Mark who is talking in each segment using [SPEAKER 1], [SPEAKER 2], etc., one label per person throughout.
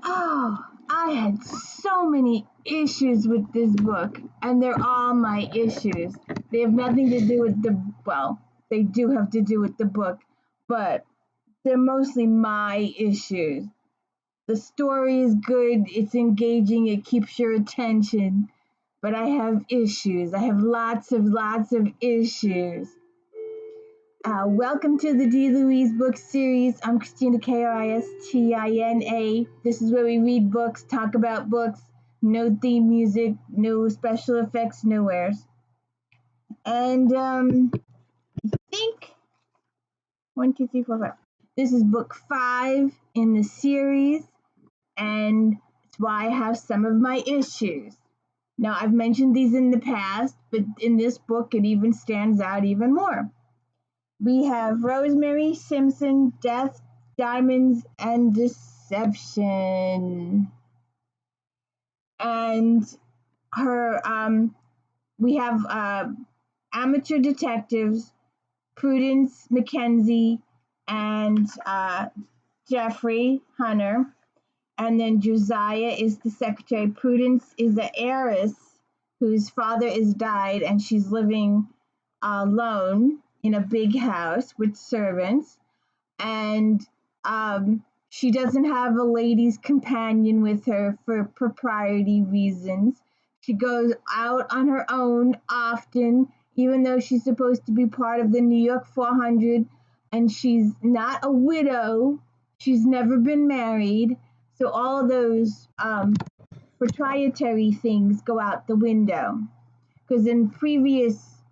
[SPEAKER 1] Oh, I had so many issues with this book, and they're all my issues. They have nothing to do with well, they do have to do with the book, but they're mostly my issues. The story is good, it's engaging, it keeps your attention, but I have issues. I have lots of issues. Welcome to the D. Louise book series. I'm Christina, Kristina. This is where we read books, talk about books, no theme music, no special effects, nowheres. And I think 1, 2, 3, 4, 5. This is book 5 in the series, and it's why I have some of my issues. Now, I've mentioned these in the past, but in this book, it even stands out even more. We have Rosemary, Simpson, Death, Diamonds, and Deception. And we have amateur detectives, Prudence Mackenzie, and Jeffrey Hunter. And then Josiah is the secretary. Prudence is the heiress whose father is died, and she's living alone in a big house with servants, and she doesn't have a lady's companion with her for propriety reasons. She goes out on her own often, even though she's supposed to be part of the New York 400, and she's not a widow. She's never been married, so all of those proprietary things go out the window. Because in previous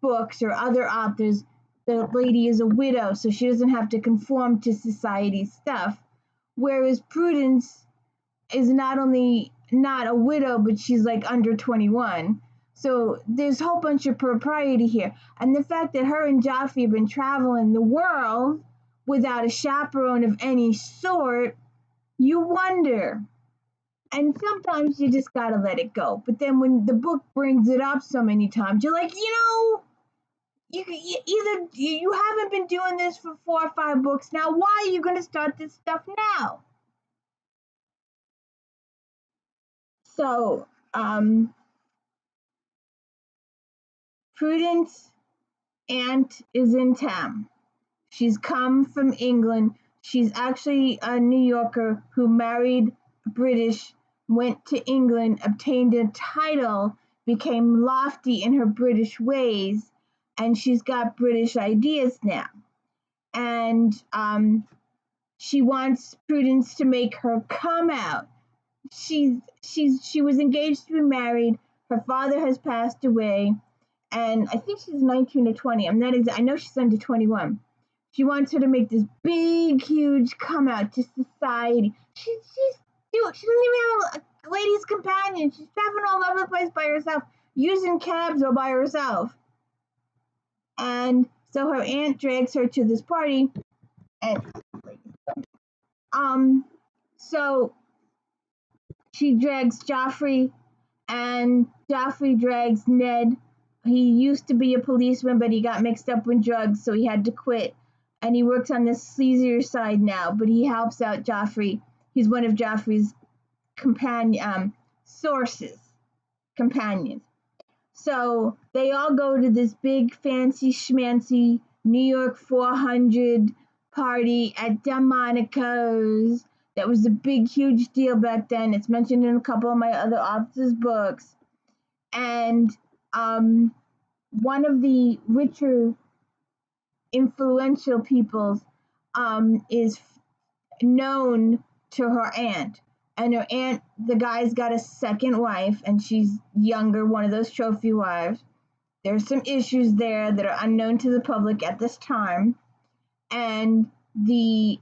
[SPEAKER 1] books or other authors, the lady is a widow, so she doesn't have to conform to society's stuff. Whereas Prudence is not only not a widow, but she's like under 21. So there's a whole bunch of propriety here. And the fact that her and Joffrey have been traveling the world without a chaperone of any sort, you wonder. And sometimes you just gotta let it go. But then when the book brings it up so many times, you're like, you haven't been doing this for 4 or 5 books now. Why are you gonna start this stuff now? So, Prudence aunt is in town. She's come from England. She's actually a New Yorker who married British, went to England, obtained a title, became lofty in her British ways, and she's got British ideas now. And she wants Prudence to make her come out. She was engaged to be married. Her father has passed away, and I think she's 19 or 20. I'm not exact. I know she's under 21. She wants her to make this big, huge come out to society. She doesn't even have a lady's companion. She's traveling all over the place by herself, using cabs all by herself. And so her aunt drags her to this party, and so she drags Joffrey, and Joffrey drags Ned. He used to be a policeman, but he got mixed up with drugs, so he had to quit. And he works on the sleazier side now, but he helps out Joffrey. He's one of Joffrey's companions. So they all go to this big, fancy, schmancy New York 400 party at Delmonico's. That was a big, huge deal back then. It's mentioned in a couple of my other authors' books. And one of the richer, influential peoples is known to her aunt. And her aunt, the guy's got a second wife, and she's younger, one of those trophy wives. There's some issues there that are unknown to the public at this time. And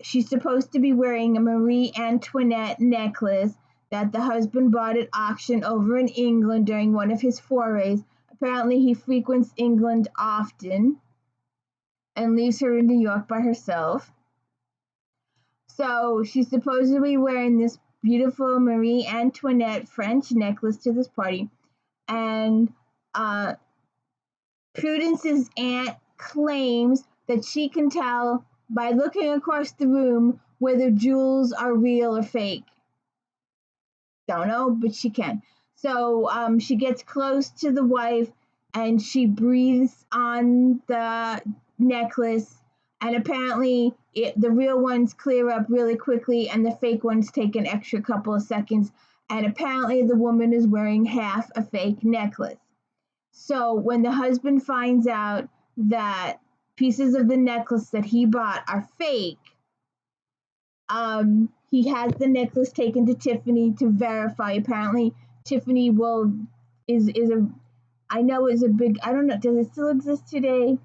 [SPEAKER 1] she's supposed to be wearing a Marie Antoinette necklace that the husband bought at auction over in England during one of his forays. Apparently he frequents England often and leaves her in New York by herself. So she's supposedly wearing this beautiful Marie Antoinette French necklace to this party. And Prudence's aunt claims that she can tell by looking across the room whether jewels are real or fake. Don't know, but she can. So she gets close to the wife and she breathes on the necklace. And apparently, the real ones clear up really quickly, and the fake ones take an extra couple of seconds. And apparently, the woman is wearing half a fake necklace. So when the husband finds out that pieces of the necklace that he bought are fake, he has the necklace taken to Tiffany to verify. Apparently, Tiffany is a I know is a big, I don't know, does it still exist today?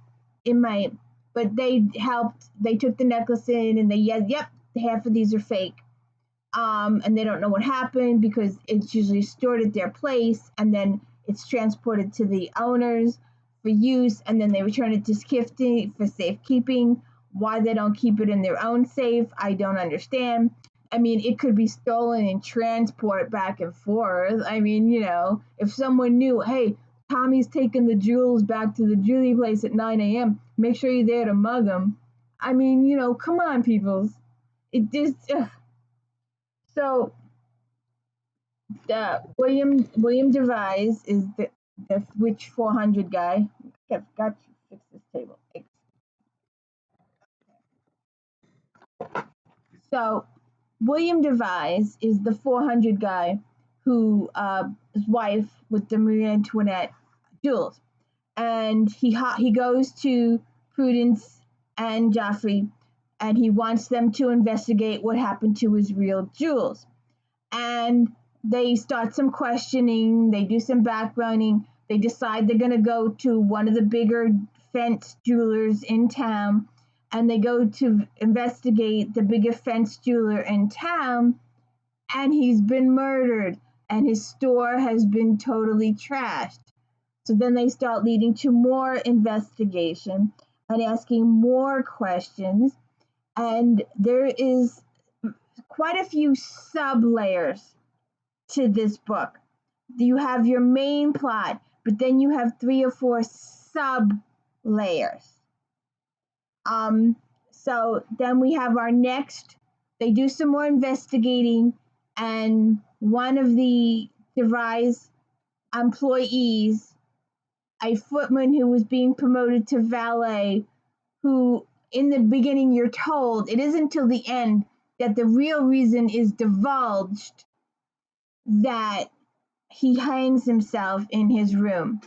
[SPEAKER 1] It might, but they took the necklace in and they yep, half of these are fake. And they don't know what happened because it's usually stored at their place and then it's transported to the owners for use and then they return it to Tiffany for safekeeping. Why they don't keep it in their own safe, I don't understand. I mean, it could be stolen and transport back and forth. I mean, if someone knew, hey, Tommy's taking the jewels back to the jewelry place at 9 a.m., make sure you're there to mug him. I mean, come on, peoples. It just, so William Devise is the Witch 400 guy. I've got to fix this table. So William Devise is the 400 guy who his wife with the Marie Antoinette jewels, and he goes to Prudence and Joffrey, and he wants them to investigate what happened to his real jewels. And they start some questioning, they do some backgrounding, they decide they're going to go to one of the bigger fence jewelers in town, and they go to investigate the bigger fence jeweler in town, and he's been murdered, and his store has been totally trashed. So then they start leading to more investigation and asking more questions, and there is quite a few sub layers to this book. You have your main plot, but then you have 3 or 4 sub layers. So then we have our next, they do some more investigating, and one of the Devise employees, a footman who was being promoted to valet, who in the beginning you're told, it isn't until the end that the real reason is divulged, that he hangs himself in his room.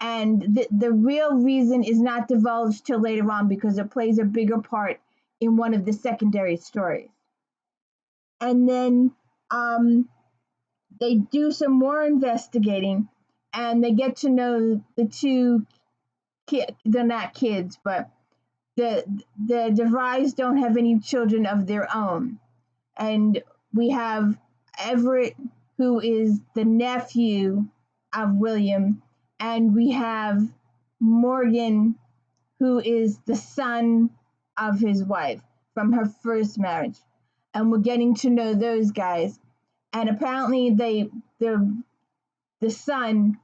[SPEAKER 1] And the real reason is not divulged till later on because it plays a bigger part in one of the secondary stories. And then they do some more investigating and they get to know the two kids. They're not kids, but the Devise don't have any children of their own. And we have Everett, who is the nephew of William, and we have Morgan, who is the son of his wife from her first marriage. And we're getting to know those guys. And apparently the son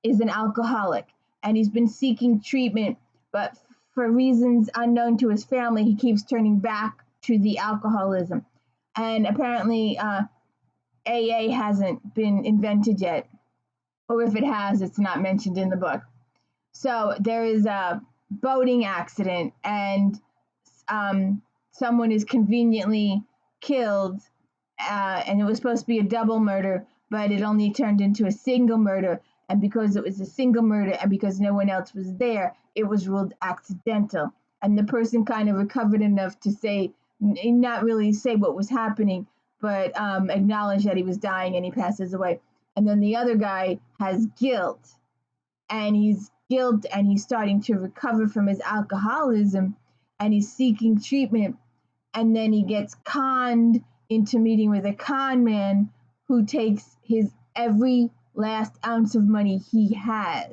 [SPEAKER 1] is an alcoholic and he's been seeking treatment, but for reasons unknown to his family, he keeps turning back to the alcoholism. And apparently AA hasn't been invented yet, or if it has, it's not mentioned in the book. So there is a boating accident, and someone is conveniently killed, and it was supposed to be a double murder, but it only turned into a single murder. And because it was a single murder and because no one else was there, it was ruled accidental. And the person kind of recovered enough to say, not really say what was happening, but acknowledge that he was dying and he passes away. And then the other guy has guilt, and he's starting to recover from his alcoholism, and he's seeking treatment. And then he gets conned into meeting with a con man who takes his every last ounce of money he has.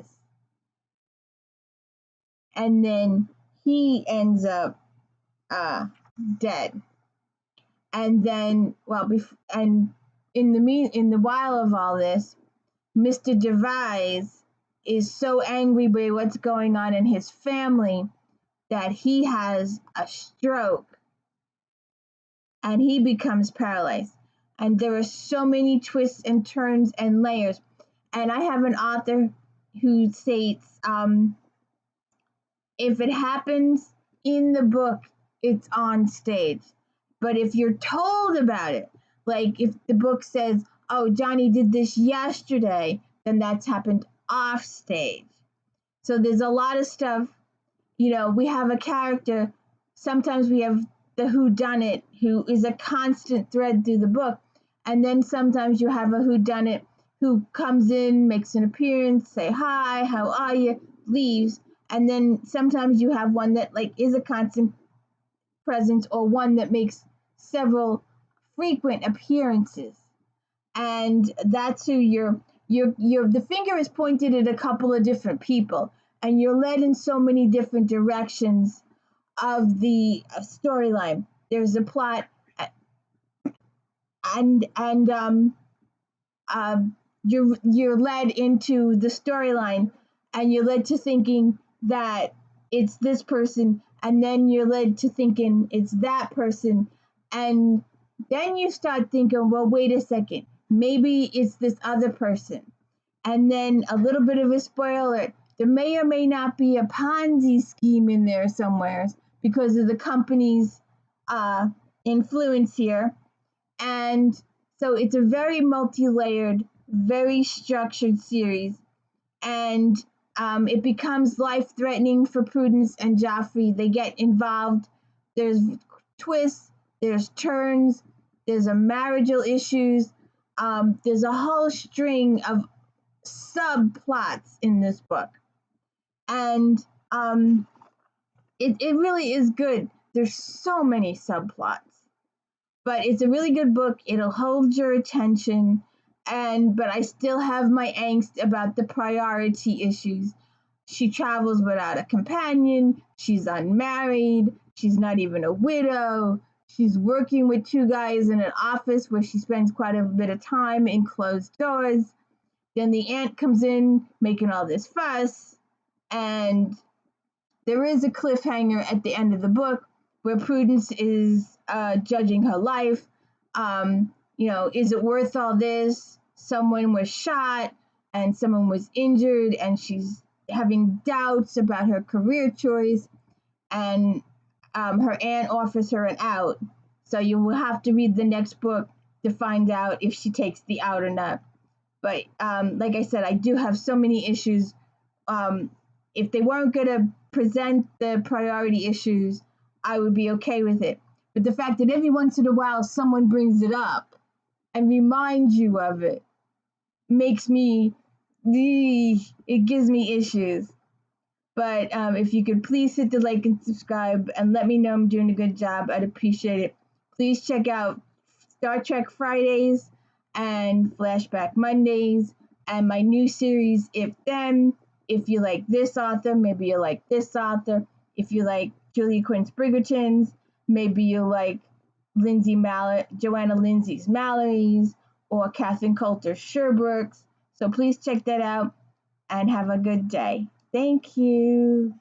[SPEAKER 1] And then he ends up dead. And then, and in the while of all this, Mr. Devise is so angry by what's going on in his family that he has a stroke and he becomes paralyzed. And there are so many twists and turns and layers. And I have an author who states if it happens in the book, it's on stage. But if you're told about it, like if the book says, oh, Johnny did this yesterday, then that's happened off stage. So there's a lot of stuff. We have a character. Sometimes we have the whodunit, who is a constant thread through the book. And then sometimes you have a whodunit who comes in, makes an appearance, say hi, how are you, leaves. And then sometimes you have one that is a constant presence, or one that makes several frequent appearances. And that's who the finger is pointed at a couple of different people, and you're led in so many different directions of the storyline. There's a plot, and you're led into the storyline, and you're led to thinking that it's this person, and then you're led to thinking it's that person, and then you start thinking, well, wait a second, maybe it's this other person. And then a little bit of a spoiler, there may or may not be a Ponzi scheme in there somewhere because of the company's influence here. And so it's a very multi-layered, very structured series. And it becomes life-threatening for Prudence and Joffrey. They get involved. There's twists, there's turns, there's a marital issues. There's a whole string of subplots in this book. And it really is good. There's so many subplots. But it's a really good book. It'll hold your attention. But I still have my angst about the priority issues. She travels without a companion. She's unmarried. She's not even a widow. She's working with two guys in an office where she spends quite a bit of time in closed doors. Then the aunt comes in making all this fuss. And there is a cliffhanger at the end of the book where Prudence is judging her life. Is it worth all this? Someone was shot and someone was injured, and she's having doubts about her career choice, and her aunt offers her an out. So you will have to read the next book to find out if she takes the out or not. But like I said, I do have so many issues. If they weren't going to present the priority issues, I would be okay with it. But the fact that every once in a while someone brings it up and reminds you of it makes me, it gives me issues. But if you could please hit the like and subscribe and let me know I'm doing a good job, I'd appreciate it. Please check out Star Trek Fridays and Flashback Mondays and my new series, If Then. If you like this author, maybe you like this author. If you like Julia Quinn Briggerton's, maybe you like Joanna Lindsay's Mallory's, or Catherine Coulter Sherbrooke's. So please check that out and have a good day. Thank you.